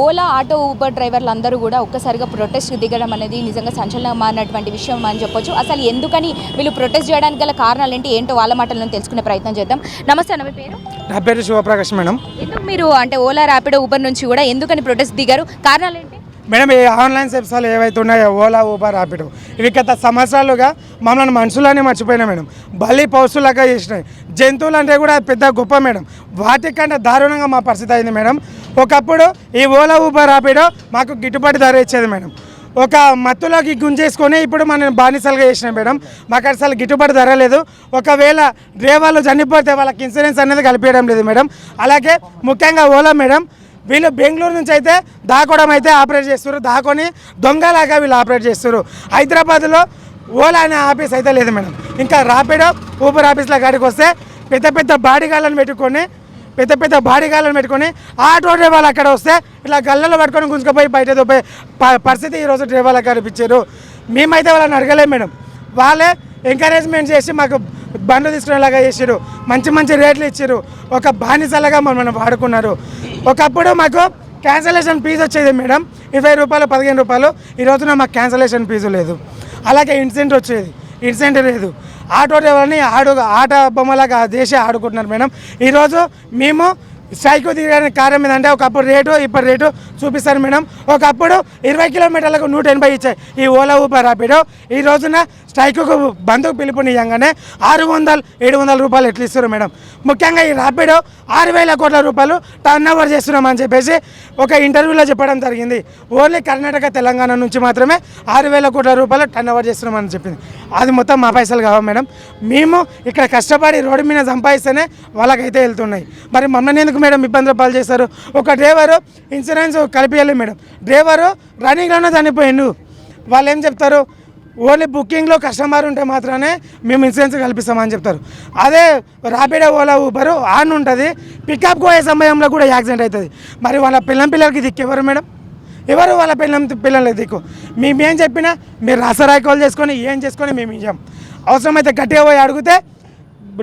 Ola auto Uber డ్రైవర్లు అందరూ కూడా ఒక్కసారిగా ప్రొటెస్ట్ దిగడం అనేది నిజంగా సంచలనం అన్నటువంటి విషయం అని చెప్పొచ్చు. అసలు ఎందుకని వీళ్ళు ప్రొటెస్ట్ చేయడానికి గల కారణాలు ఏంటో వాళ్ళ మాటలను తెలుసుకునే ప్రయత్నం చేద్దాం. నమస్తే అన్న, మీ పేరు? నా పేరు శివప్రకాష్ మేడం. ఎందుకు మీరు అంటే ఓలా ర్యాపిడో ఊబర్ నుంచి కూడా ఎందుకని ప్రొటెస్ట్ దిగారు, కారణాలు ఏంటి? మేడం, ఈ ఆన్లైన్ సెప్సాలు ఏవైతే ఉన్నాయో ఓలా ఊబర్ ర్యాపిడో ఇవి గత సంవత్సరాలుగా మమ్మల్ని మనుషులని మర్చిపోయినా మేడం. బలి పౌసులాగా చేసినాయి. జంతువులు అంటే కూడా పెద్ద గొప్ప మేడం. వాటికంటే దారుణంగా మా పరిస్థితి అయింది మేడం. ఒకప్పుడు ఈ ఓలా ఊబర్ ర్యాపిడో మాకు గిట్టుబాటు ధర ఇచ్చేది మేడం. ఒక మత్తులోకి గుంజేసుకొని ఇప్పుడు మనం బానిసలుగా చేసినాం మేడం. మాకు అసలు గిట్టుబాటు ధర లేదు. ఒకవేళ డ్రైవర్లు చనిపోతే వాళ్ళకి ఇన్సూరెన్స్ అనేది కలిపేయడం లేదు మేడం. అలాగే ముఖ్యంగా ఓలా మేడం, వీళ్ళు బెంగళూరు నుంచి అయితే దాకోవడం అయితే ఆపరేట్ చేస్తారు. దాకొని దొంగలాగా వీళ్ళు ఆపరేట్ చేస్తారు. హైదరాబాద్లో ఓలా అనే ఆఫీస్ అయితే లేదు మేడం. ఇంకా ర్యాపిడో ఊబర్ ఆఫీస్లో కాడికి వస్తే పెద్ద పెద్ద బాడీగాళ్ళని పెట్టుకొని ఆటో డ్రైవర్లు అక్కడ వస్తే ఇట్లా గల్లలో పట్టుకొని గుంజుకుపోయి బయట దొబ్బే పరిస్థితి ఈరోజు డ్రైవర్లకు కనిపించారు. మేమైతే వాళ్ళని అడగలేము మేడం. వాళ్ళే ఎంకరేజ్మెంట్ చేసి మాకు బండ్లు తీసుకునేలాగా చేసారు. మంచి మంచి రేట్లు ఇచ్చారు. ఒక బానిసలాగా మమ్మల్ని వాడుకున్నారు. ఒకప్పుడు మాకు క్యాన్సలేషన్ ఫీజు వచ్చేది మేడం, 20 రూపాయలు 15 రూపాయలు. ఈ రోజున మాకు క్యాన్సలేషన్ ఫీజు లేదు. అలాగే ఇన్సెంట్ వచ్చేది, ఇన్సెంట్ లేదు. ఆటో డ్రైవర్ని ఆట బొమ్మలాగా చేసి ఆడుకుంటున్నారు మేడం. ఈరోజు మేము స్ట్రైక్ దిగడానికి కారణం ఏంటంటే ఒకప్పుడు రేటు ఇప్పుడు రేటు చూపిస్తారు మేడం. ఒకప్పుడు 20 కిలోమీటర్లకు 180 ఇచ్చాయి ఈ ఓలా ఊబర్ ర్యాపిడో. ఈ రోజున స్ట్రైక్కు బంధుకు పిలుపునియంగానే 600-700 రూపాయలు ఎట్లా ఇస్తారు మేడం. ముఖ్యంగా ఈ ర్యాపిడో 6,000 కోట్ల రూపాయలు టర్న్ ఓవర్ చేస్తున్నామని చెప్పేసి ఒక ఇంటర్వ్యూలో చెప్పడం జరిగింది. ఓన్లీ కర్ణాటక తెలంగాణ నుంచి మాత్రమే 6,000 కోట్ల రూపాయలు టర్న్ ఓవర్ చేస్తున్నామని చెప్పింది. అది మొత్తం మా పైసలు కావా మేడం. మేము ఇక్కడ కష్టపడి రోడ్డు మీద సంపాదిస్తేనే వాళ్ళకైతే వెళ్తున్నాయి. మరి మమ్మల్ని ఎందుకు మేడం ఇబ్బందులు పాలు చేస్తారు? ఒక డ్రైవరు ఇన్సూరెన్స్ కలిపియాలి మేడం. డ్రైవరు రన్నింగ్లోనే చనిపోయిండు. వాళ్ళు ఏం చెప్తారు? ఓన్లీ బుకింగ్లో కస్టమర్ ఉంటే మాత్రమే మేము ఇన్సూరెన్స్ కల్పిస్తామని చెప్తారు. అదే ర్యాపిడో ఓలా ఊబరు ఆన్ ఉంటుంది. పికప్ పోయే సమయంలో కూడా యాక్సిడెంట్ అవుతుంది. మరి వాళ్ళ పిల్లలకి దిక్కు ఎవరు మేడం? ఎవరు వాళ్ళ పిల్లలకి దిక్కు? మేమేం చెప్పినా మీరు రసరాయికోలు చేసుకొని ఏం చేసుకొని మేము ఇచ్చాం. అవసరమైతే గట్టిగా పోయి అడిగితే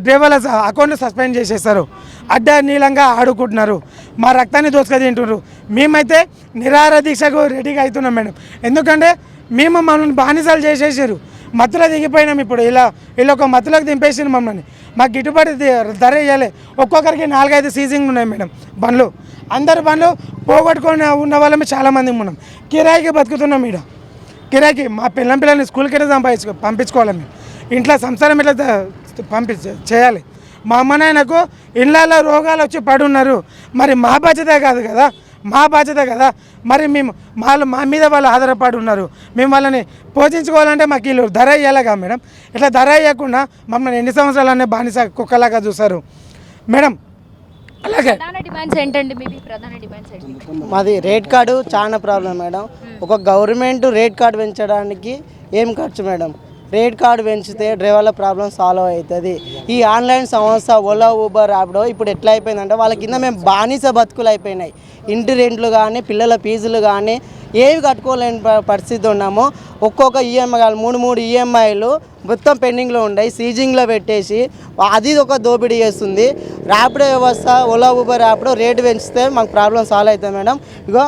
డ్రైవర్ల అకౌంట్ సస్పెండ్ చేసేస్తారు. అడ్డ నీలంగా ఆడుకుంటున్నారు. మా రక్తాన్ని దోసుక తింటున్నారు. మేమైతే నిరాహార దీక్షకు రెడీగా అవుతున్నాం మేడం. ఎందుకంటే మేము మమ్మల్ని బానిసలు చేసేసారు. మత్తులో దిగిపోయినాం. ఇప్పుడు ఇలా ఒక మత్తులోకి దింపేసింది మమ్మల్ని. మాకు గిట్టుబాటు ధర ఇవ్వాలి. ఒక్కొక్కరికి 4-5 సీజింగ్ ఉన్నాయి మేడం బండ్లు. అందరు బండ్లు పోగొట్టుకొని ఉన్న వాళ్ళమే చాలామంది ఉన్నాం. కిరాయికి బతుకుతున్నాం. ఇక్కడ కిరాయికి మా పిల్లల్ని స్కూల్కి పంపించుకోవాలి. మేము ఇంట్లో సంసారం ఇట్లా చేయాలి. మా అమ్మ నాయనకు ఇళ్ళల్లో రోగాలు వచ్చి పడున్నారు. మరి మా బాధ్యత కదా. మరి మేము మా మీద వాళ్ళు ఆధారపడి ఉన్నారు. మేము వాళ్ళని పోషించుకోవాలంటే మాకు వీళ్ళు ధర ఇవ్వాలిగా మేడం. ఇట్లా ధర ఇవ్వకుండా మమ్మల్ని ఎన్ని సంవత్సరాలనే బానిస కుక్కలాగా చూస్తారు మేడం. అలాగే మాది రేట్ కార్డు చాలా ప్రాబ్లం మేడం. ఒక గవర్నమెంట్ రేట్ కార్డు పెంచడానికి ఏం ఖర్చు మేడం? రేట్ కార్డు పెంచితే డ్రైవర్ల ప్రాబ్లం సాల్వ్ అవుతుంది. ఈ ఆన్లైన్ సంస్థ ఓలా ఊబర్ ర్యాపిడో ఇప్పుడు ఎట్లా అయిపోయిందంటే వాళ్ళ కింద మేము బానిస బతుకులు అయిపోయినాయి. ఇంటి రెంట్లు కానీ పిల్లల ఫీజులు కానీ ఏవి కట్టుకోలేని పరిస్థితి ఉన్నాము. ఒక్కొక్క ఈఎంఐ 3 ఈఎంఐలు మొత్తం పెండింగ్లో ఉన్నాయి. సీజింగ్లో పెట్టేసి అది ఒక దోపిడీ చేస్తుంది. ర్యాపిడో వ్యవస్థ ఓలా ఊబర్ ర్యాపిడో రేటు పెంచితే మాకు ప్రాబ్లం సాల్వ్ అవుతుంది మేడం. ఇగో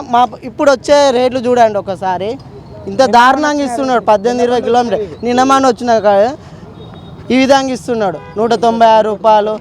ఇప్పుడు వచ్చే రేట్లు చూడండి ఒకసారి. ఇంత దారుణంగా ఇస్తున్నాడు. 18-20 కిలోమీటర్ నిన్నమాన వచ్చిన ఈ విధంగా ఇస్తున్నాడు. 196 రూపాయలు,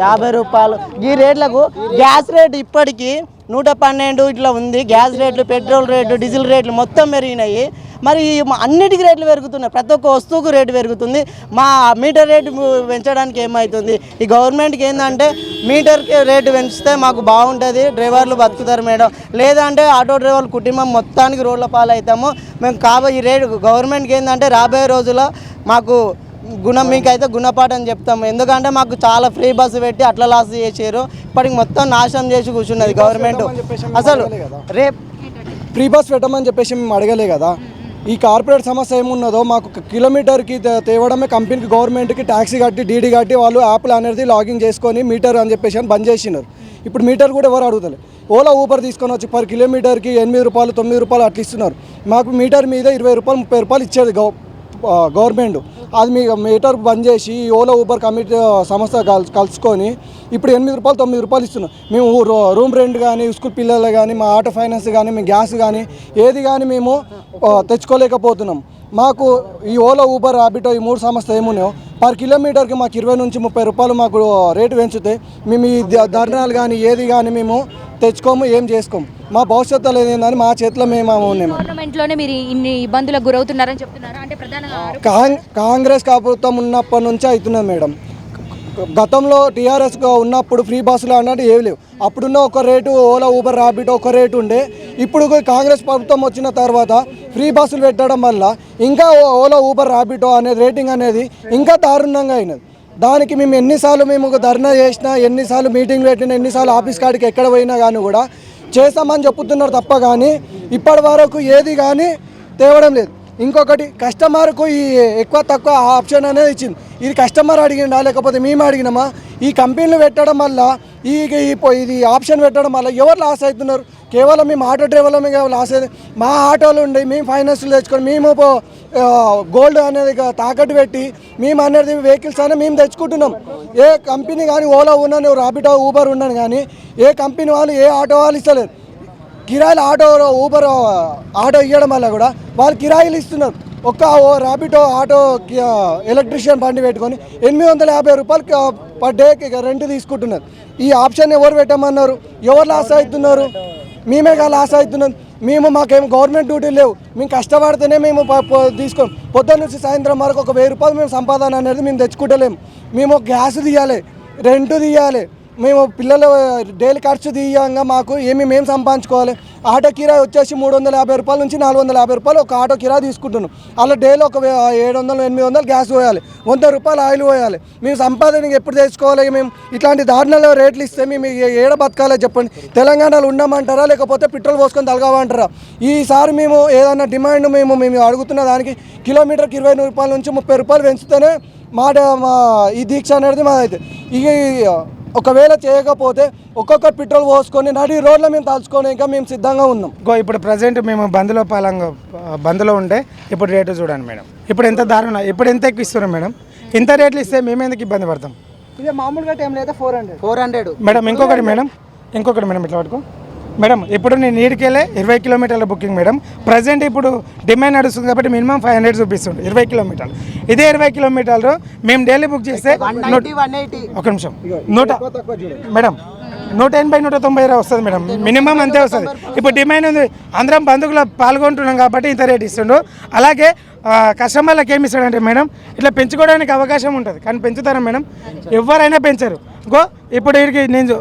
50 రూపాయలు. ఈ రేట్లకు గ్యాస్ రేటు ఇప్పటికీ 112 ఇట్లా ఉంది. గ్యాస్ రేట్లు, పెట్రోల్ రేట్లు, డీజిల్ రేట్లు మొత్తం పెరిగినాయి. మరి అన్నిటికీ రేట్లు పెరుగుతున్నాయి. ప్రతి ఒక్క వస్తువుకు రేటు పెరుగుతుంది. మా మీటర్ రేటు పెంచడానికి ఏమవుతుంది? ఈ గవర్నమెంట్కి ఏంటంటే మీటర్కి రేటు పెంచితే మాకు బాగుంటుంది, డ్రైవర్లు బతుకుతారు మేడం. లేదంటే ఆటో డ్రైవర్ల కుటుంబం మొత్తానికి రోడ్ల పాలు అవుతాము మేము. ఈ రేటు గవర్నమెంట్కి ఏంటంటే రాబోయే రోజుల్లో మాకు మీకైతే గుణపాఠం చెప్తాము. ఎందుకంటే మాకు చాలా ఫ్రీ బస్సు పెట్టి అట్లా లాస్ చేసారు. ఇప్పటికి మొత్తం నాశనం చేసి కూర్చున్నది గవర్నమెంట్. అసలు రేపు ఫ్రీ బస్ పెట్టమని చెప్పేసి మేము అడగలే కదా. ఈ కార్పొరేట్ సమస్య ఏమున్నదో మాకు కిలోమీటర్కి తేవడమే కంపెనీకి గవర్నమెంట్కి ట్యాక్సీ కట్టి డీడీ కట్టి వాళ్ళు యాప్లు అనేది లాగిన్ చేసుకొని మీటర్ అని చెప్పేసి బంద్ చేసినారు. ఇప్పుడు మీటర్ కూడా ఎవరు అడుగుతలేదు. ఓలా ఊబర్ తీసుకొని వచ్చి పర్ కిలోమీటర్కి 8 రూపాయలు 9 రూపాయలు అట్లా ఇస్తున్నారు. మాకు మీటర్ మీద 20 రూపాయలు 30 రూపాయలు ఇచ్చేది గవర్నమెంట్. అది మీ మీటర్ బంద్ చేసి ఈ ఓలా ఊబర్ కమిటీ సంస్థ కలుసుకొని ఇప్పుడు 8 రూపాయలు 9 రూపాయలు ఇస్తున్నాం. మేము రూమ్ రెంట్ కానీ, స్కూల్ పిల్లలు కానీ, మా ఆటో ఫైనాన్స్ కానీ, మేము గ్యాస్ కానీ ఏది కానీ మేము తెచ్చుకోలేకపోతున్నాం. మాకు ఈ ఓలా ఊబర్ ర్యాపిడో ఈ 3 సంస్థ ఏమున్నాయో పర్ కిలోమీటర్కి మాకు 20 నుంచి 30 రూపాయలు మాకు రేటు పెంచితే మేము ఈ ధర్నాలు కానీ ఏది కానీ మేము తెచ్చుకోము, ఏం చేసుకోము. మా భవిష్యత్తు లేదని మా చేతిలో మేము ఉన్నాము. గవర్నమెంట్లోనే మీరు ఇన్ని ఇబ్బందులకు గురవుతున్నారని చెప్తున్నారా? అంటే కాంగ్రెస్ ప్రభుత్వం ఉన్నప్పటి నుంచి అవుతున్నది మేడం. గతంలో టీఆర్ఎస్ ఉన్నప్పుడు ఫ్రీ బస్సులు అన్నట్టు ఏవి లేవు. అప్పుడున్న ఒక రేటు ఓలా ఊబర్ ర్యాపిడో ఒక రేటు ఉండే. ఇప్పుడు కాంగ్రెస్ ప్రభుత్వం వచ్చిన తర్వాత ఫ్రీ బస్సులు పెట్టడం వల్ల ఇంకా ఓలా ఊబర్ ర్యాపిడో అనేది రేటింగ్ అనేది ఇంకా దారుణంగా అయినది. దానికి మేము ఎన్నిసార్లు మేము ధర్నా చేసినా, ఎన్నిసార్లు మీటింగ్ పెట్టినా, ఎన్నిసార్లు ఆఫీస్ కాడికి ఎక్కడ పోయినా కానీ కూడా చేస్తామని చెప్తున్నారు తప్ప కానీ ఇప్పటి వరకు ఏది కానీ తేవడం లేదు. ఇంకొకటి కస్టమర్కు ఈ ఎక్కువ తక్కువ ఆప్షన్ అనేది ఇచ్చింది. ఇది కస్టమర్ అడిగిండా లేకపోతే మేము అడిగినామా? ఈ కంపెనీలు పెట్టడం వల్ల ఇది ఆప్షన్ పెట్టడం వల్ల ఎవరు లాస్ అవుతున్నారు? కేవలం మేము ఆటో డ్రైవర్లమే లాస్ అయ్యేది. మా ఆటోలు ఉండి మేము ఫైనాన్స్లు తెచ్చుకొని మేము గోల్డ్ అనేది తాకట్టు పెట్టి మేము అనేది వెహికల్స్ అనేది మేము తెచ్చుకుంటున్నాం. ఏ కంపెనీ కానీ ఓలా ఉన్నాను, ర్యాపిడో ఊబర్ ఉన్నాను కానీ ఏ కంపెనీ వాళ్ళు ఏ ఆటో వాళ్ళు ఇస్తలేరు. కిరాయిలు ఊబర్ ఆటో ఇవ్వడం వల్ల కూడా వాళ్ళు కిరాయిలు ఇస్తున్నారు. ఒక్క ర్యాపిడో ఆటో ఎలక్ట్రీషియన్ బండి పెట్టుకొని 850 రూపాయలు పర్ డేకి రెంట్ తీసుకుంటున్నారు. ఈ ఆప్షన్ ఎవరు పెట్టమన్నారు? ఎవరు లాస్ అవుతున్నారు? మేమే లాస్ అవుతున్నాం. మాకేమో గవర్నమెంట్ డ్యూటీలు లేవు. మేము కష్టపడితేనే మేము తీసుకోం. పొద్దున్న నుంచి సాయంత్రం వరకు ఒక 1000 రూపాయలు మేము సంపాదన అనేది మేము తెచ్చుకుంటలేము. మేము గ్యాస్ తీయాలి, రెంట్ తీయాలి, మేము పిల్లల డైలీ ఖర్చు తీయంగా మాకు మేము సంపాదించుకోవాలి. ఆటో కిరాయి వచ్చేసి 350 రూపాయల నుంచి 450 రూపాయలు ఒక ఆటో కిరాయి తీసుకుంటున్నాం. అలా డైలీ ఒక 700 800 గ్యాస్ పోయాలి, 100 రూపాయలు ఆయిల్ పోయాలి. మేము సంపాదన ఎప్పుడు తెచ్చుకోవాలి? మేము ఇట్లాంటి దారుణాల రేట్లు ఇస్తే మేము ఏడ బతకాలో చెప్పండి. తెలంగాణలో ఉండమంటారా లేకపోతే పెట్రోల్ పోసుకొని తలగామంటారా? ఈసారి మేము ఏదైనా డిమాండ్ మేము అడుగుతున్న దానికి కిలోమీటర్కి 20 రూపాయల నుంచి 30 రూపాయలు పెంచితేనే మా ఈ దీక్ష అనేది మాదైతే. ఒకవేళ చేయకపోతే ఒక్కొక్కరు పెట్రోల్ పోసుకొని నడి రోడ్ల మేము తలుచుకొని ఇంకా మేము సిద్ధంగా ఉన్నాం. ఇప్పుడు ప్రజెంట్ మేము బంద్లో ఉంటే ఇప్పుడు రేటు చూడండి మేడం. ఇప్పుడు ఎంత దారుణం, ఇప్పుడు ఎంత ఎక్కువ ఇస్తున్నాం మేడం. ఇంత రేట్లు ఇస్తే మేము ఎందుకు ఇబ్బంది పడతాం? ఇదే మామూలుగా టైం లేదా 400 మేడం. ఇంకొకటి మేడం ఇట్లా పట్టుకో మేడం. ఇప్పుడు నేను నీడికెళ్ళే 20 కిలోమీటర్ల బుకింగ్ మేడం. ప్రజెంట్ ఇప్పుడు డిమాండ్ నడుస్తుంది కాబట్టి మినిమం 500 చూపిస్తుంది 20 కిలోమీటర్లు. ఇదే 20 కిలోమీటర్లు మేము డైలీ బుక్ చేస్తే ఒక నిమిషం మేడం 180 190 వస్తుంది మేడం. మినిమం అంతే వస్తుంది. ఇప్పుడు డిమాండ్ ఉంది, అందరం బంధువులు పాల్గొంటున్నాం కాబట్టి ఇంత రేట్ ఇస్తుండు. అలాగే కస్టమర్లకు ఏమి ఇస్తాడంటే మేడం ఇట్లా పెంచుకోవడానికి అవకాశం ఉంటుంది కానీ పెంచుతారా మేడం? ఎవరైనా పెంచరు. ఇప్పుడు వీడికి నేను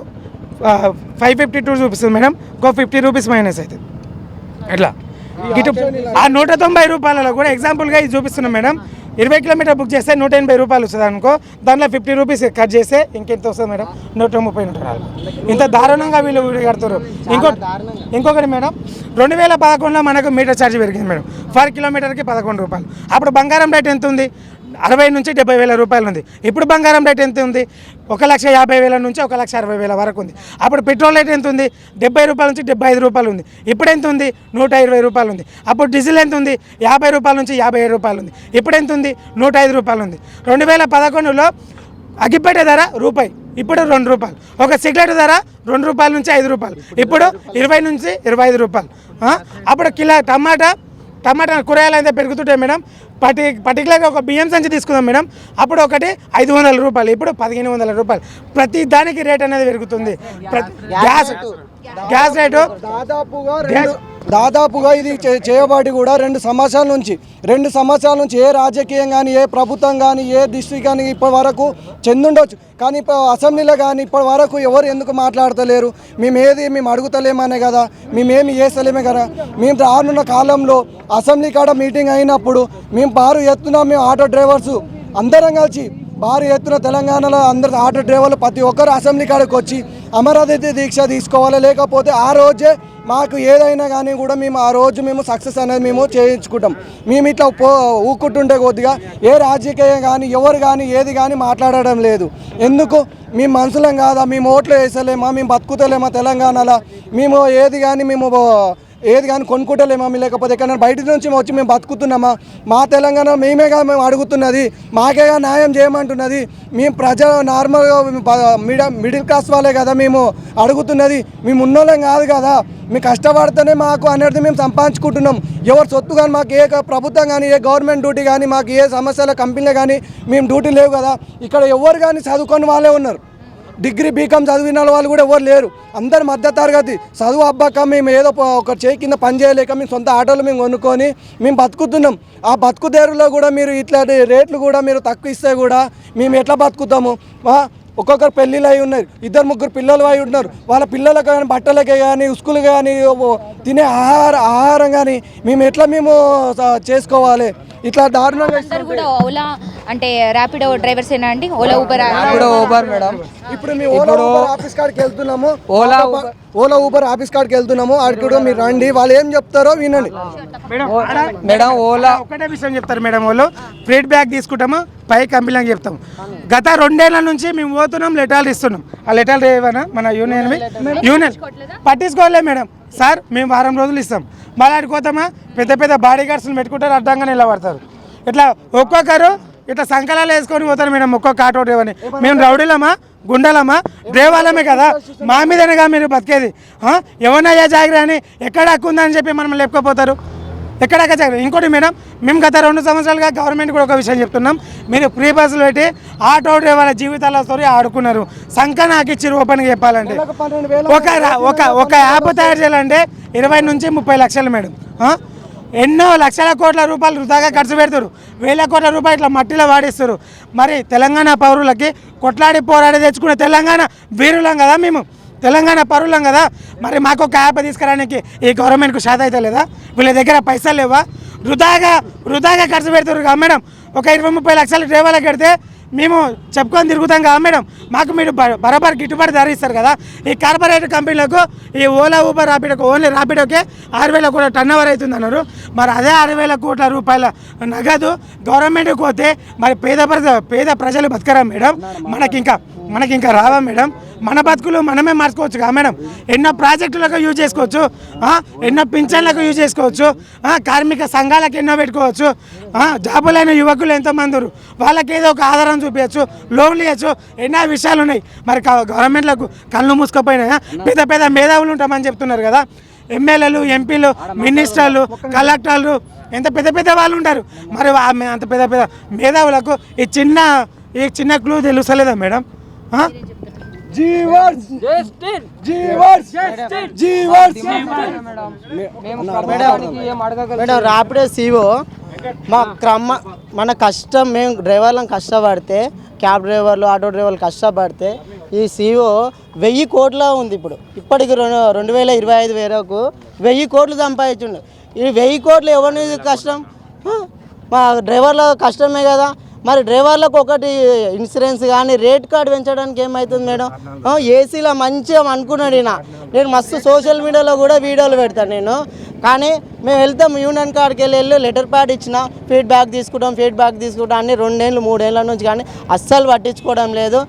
552 చూపిస్తుంది మేడం. 50 రూపీస్ మైనస్ అవుతుంది. ఎట్లా ఇటు ఆ 190 రూపాయలలో కూడా ఎగ్జాంపుల్గా ఇది చూపిస్తున్నాం మేడం. 20 కిలోమీటర్ బుక్ చేస్తే 180 రూపాయలు వస్తుంది అనుకో, దాంట్లో 50 రూపీస్ కట్ చేస్తే ఇంకెంత వస్తుంది మేడం? 130 140. ఇంత దారుణంగా వీళ్ళు కడతారు. ఇంకొకటి మేడం 2011లో మనకు మీటర్ ఛార్జ్ పెరిగింది మేడం. పర్ కిలోమీటర్కి 11 రూపాయలు. అప్పుడు బంగారం రేట్ ఎంత ఉంది? 60 నుంచి 70,000 రూపాయలు ఉంది. ఇప్పుడు బంగారం రేట్ ఎంత ఉంది? 1,50,000 నుంచి 1,60,000 వరకు ఉంది. అప్పుడు పెట్రోల్ రేట్ ఎంత ఉంది? 70 రూపాయల నుంచి 75 రూపాయలు ఉంది. ఇప్పుడు ఎంత ఉంది? 120 రూపాయలు ఉంది. అప్పుడు డీజిల్ ఎంత ఉంది? 50 రూపాయల నుంచి 57 రూపాయలు ఉంది. ఇప్పుడు ఎంత ఉంది? 105 రూపాయలు ఉంది. 2011లో అగ్గిపెట్టే ధర రూపాయి, ఇప్పుడు 2 రూపాయలు. ఒక సిగరెట్ ధర 2 రూపాయల నుంచి 5 రూపాయలు, ఇప్పుడు 20 నుంచి 25 రూపాయలు. అప్పుడు కిలో టమాటా కూరగాయలు అయితే పెరుగుతుంటాయి మేడం. పర్టికులర్గా ఒక బియ్యం సంచి తీసుకుందాం మేడం. అప్పుడు ఒకటి 500 రూపాయలు, ఇప్పుడు 1500 రూపాయలు. ప్రతి దానికి రేట్ అనేది పెరుగుతుంది. గ్యాస్ రేటు దాదాపుగా ఇది చేయబడి కూడా 2 సంవత్సరాల నుంచి ఏ రాజకీయం కానీ ఏ ప్రభుత్వం కానీ ఏ డిస్ట్రిక్ట్ కానీ ఇప్పటి వరకు చెందుండొచ్చు. కానీ అసెంబ్లీలో కానీ ఇప్పటి వరకు ఎవరు ఎందుకు మాట్లాడతలేరు? మేము అడుగుతలేమనే కదా, మేమేమి చేస్తలేమే కదా. మేము రానున్న కాలంలో అసెంబ్లీ కాడ మీటింగ్ అయినప్పుడు మేము భారీ ఎత్తున మేము ఆటో డ్రైవర్స్ అందరం కలిసి భారీ ఎత్తున తెలంగాణలో అందరు ఆటో డ్రైవర్లు ప్రతి ఒక్కరు అసెంబ్లీ కాడికి వచ్చి అమరావతి దీక్ష తీసుకోవాలి. లేకపోతే ఆ రోజే మాకు ఏదైనా కానీ కూడా మేము ఆ రోజు మేము సక్సెస్ అనేది మేము చేయించుకుంటాం. మేము ఇట్లా ఊక్కుంటుంటే కొద్దిగా ఏ రాజకీయం కానీ ఎవరు కానీ ఏది కానీ మాట్లాడడం లేదు. ఎందుకు మేము మనుషులం కాదా, మేము ఓట్లు వేసలేమా, మేము బతుకుతలేమా తెలంగాణలో, మేము ఏది కానీ కొనుక్కుంటలేమా, లేకపోతే ఎక్కడైనా బయట నుంచి వచ్చి మేము బతుకుతున్నామా, మా తెలంగాణ మేమేగా మేము అడుగుతున్నది, మాకేగా న్యాయం చేయమంటున్నది. మేము ప్రజలు నార్మల్గా మిడిల్ క్లాస్ వాళ్ళే కదా మేము అడుగుతున్నది, మేము ఉన్నోళ్ళం కాదు కదా, మేము కష్టపడితేనే మాకు అనేది మేము సంపాదించుకుంటున్నాం. ఎవరు సొత్తు కానీ మాకు ఏ ప్రభుత్వం కానీ ఏ గవర్నమెంట్ డ్యూటీ కానీ మాకు ఏ సమస్యల కంపెనీలే కానీ మేము డ్యూటీ లేవు కదా. ఇక్కడ ఎవరు కానీ చదువుకొని వాళ్ళే ఉన్నారు, డిగ్రీ బీకామ్ చదివిన వాళ్ళు కూడా ఎవరు లేరు. అందరు మధ్య తరగతి చదువు అబ్బాక మేము ఏదో ఒక చేయి కింద పని చేయలేక మేము సొంత ఆటోలు మేము కొనుక్కొని మేము బతుకుతున్నాం. ఆ బతుకుదేరులో కూడా మీరు ఇట్లాంటి రేట్లు కూడా మీరు తక్కువ ఇస్తే కూడా మేము ఎట్లా బతుకుతాము? ఒక్కొక్కరు పెళ్ళిళ్ళు అయి ఉన్నారు, 2-3 పిల్లలు అయి ఉన్నారు. వాళ్ళ పిల్లలకు కానీ బట్టలకే కానీ స్కూల్ కానీ తినే ఆహారం కానీ మేము ఎట్లా మేము చేసుకోవాలి? ఇట్లా దారుణంగా అందరూ కూడా ఓలా అంటే ర్యాపిడో డ్రైవర్స్ ఏనా అండి? Ola Uber madam. ఇప్పుడు మేము ఓలా ఊబర్ ఆఫీస్ కాడికి వెళ్తున్నాము, ఓలా ఊబర్ ఆఫీస్ కాడికి వెళ్తున్నాము. అక్కడ కూడా మీరు రండి, వాళ్ళు ఏం చెప్తారో వినండి మేడం. ఓలా ఒకటే విషయం చెప్తారు మేడం, వాళ్ళు ఫీడ్ బ్యాక్ తీసుకుంటాము, పై కంపెనీలకు చెప్తాము. గత 2 ఏళ్ల నుంచి మేము పోతున్నాం, లెటర్లు ఇస్తున్నాం. ఆ లెటర్లు ఏమైనా మన యూనియన్ పట్టించుకోలే మేడం. సార్ మేము వారం రోజులు ఇస్తాం, మళ్ళీ ఆడుకోతామా పెద్ద పెద్ద బాడీ గార్డ్స్ని పెట్టుకుంటారు, అడ్డంగా నిలబడతారు. ఇట్లా ఒక్కొక్కరు ఇట్లా సంకలాలు వేసుకొని పోతారు మేడం, ఒక్కొక్క ఆటో డ్రైవర్ని. మేము రౌడీలమా గుండెలమా డ్రైవర్లమే కదా, మా మీదనేగా మీరు బతికేది. ఎవరినయ్యా జాగ్రత్త అని ఎక్కడ హక్కు ఉందని చెప్పి మనం లేపుకపోతారు, ఎక్కడెక్కడ జాగ్రత్త. ఇంకోటి మేడం, మేము గత 2 సంవత్సరాలుగా గవర్నమెంట్ కూడా ఒక విషయం చెప్తున్నాం, మీరు ఫ్రీ బస్సులు పెట్టి ఆటో డ్రైవర్ల జీవితాలతో ఆడుకున్నారు. సంఖ నాకు ఇచ్చారు ఓపెన్గా చెప్పాలంటే. ఒక యాప్ తయారు చేయాలంటే 20 నుంచి 30 లక్షలు మేడం. ఎన్నో లక్షల కోట్ల రూపాయలు వృధాగా ఖర్చు పెడతారు, వేల కోట్ల రూపాయలు ఇట్లా మట్టిలో వాడిస్తారు. మరి తెలంగాణ పౌరులకి కొట్లాడి పోరాడి తెచ్చుకునే తెలంగాణ వీరులం కదా మేము, తెలంగాణ పౌరులం కదా. మరి మాకు ఒక యాప్ తీసుకురానికి ఈ గవర్నమెంట్కు శాత అయితే లేదా? వీళ్ళ దగ్గర పైసలు లేవా? వృధాగా ఖర్చు పెడతారు కదా మేడం. ఒక 20-30 లక్షల డ్రైవర్లకు కడితే మేము చెప్పుకొని తిరుగుతాం కదా మేడం. మాకు మీరు బరాబర్ గిట్టుబాటు ధర ఇస్తారు కదా. ఈ కార్పొరేట్ కంపెనీలకు ఈ ఓలా ఊబర్ ర్యాపిడోకి ఓన్లీ ర్యాపిడోకే 6,000 కోట్ల టర్న్ ఓవర్ అవుతుంది అన్నారు. మరి అదే 6,000 కోట్ల రూపాయల నగదు గవర్నమెంట్కి పోతే మరి పేద ప్రజలు బతకరా మేడం? మనకి ఇంకా రావా మేడం? మన బతుకులు మనమే మార్చుకోవచ్చు కదా మేడం. ఎన్నో ప్రాజెక్టులకు యూజ్ చేసుకోవచ్చు, ఎన్నో పింఛన్లకు యూజ్ చేసుకోవచ్చు, కార్మిక సంఘాలకు ఎన్నో పెట్టుకోవచ్చు. జాబులైన యువకులు ఎంతోమంది ఉన్నారు, వాళ్ళకి ఏదో ఒక ఆధారం చూపించచ్చు, లోన్లు ఇవ్వచ్చు, ఎన్నో విషయాలు ఉన్నాయి. మరి గవర్నమెంట్లకు కళ్ళు మూసుకుపోయినాయా? పెద్ద మేధావులు ఉంటామని చెప్తున్నారు కదా, ఎమ్మెల్యేలు, ఎంపీలు, మినిస్టర్లు, కలెక్టర్లు, ఎంత పెద్ద వాళ్ళు ఉంటారు. మరి అంత పెద్ద మేధావులకు ఈ చిన్న క్లూ తెలుస్తలేదా మేడం? మేడం ర్యాపిడో సీఓ మన కష్టం, మేము డ్రైవర్లను కష్టపడితే, క్యాబ్ డ్రైవర్లు ఆటో డ్రైవర్లు కష్టపడితే ఈ సీఓ 1000 కోట్ల ఉంది. ఇప్పటికి 2025 వరకు 1000 కోట్లు సంపాదించుండు. ఈ 1000 కోట్లు ఎవరిని కష్టం? మా డ్రైవర్ల కష్టమే కదా. మరి డ్రైవర్లకు ఒకటి ఇన్సూరెన్స్ కానీ రేట్ కార్డు పెంచడానికి ఏమవుతుంది మేడం? ఏసీలో మంచిగా అనుకున్నాడు నేను మస్తు సోషల్ మీడియాలో కూడా వీడియోలు పెడతాను నేను. కానీ మేము వెళ్తాం యూనియన్ కార్డ్కి వెళ్ళి లెటర్ ప్యాడ్ ఇచ్చిన ఫీడ్బ్యాక్ తీసుకుంటాం అన్ని 2 ఏళ్ళు 3 ఏళ్ళ నుంచి, కానీ అస్సలు పట్టించుకోవడం లేదు.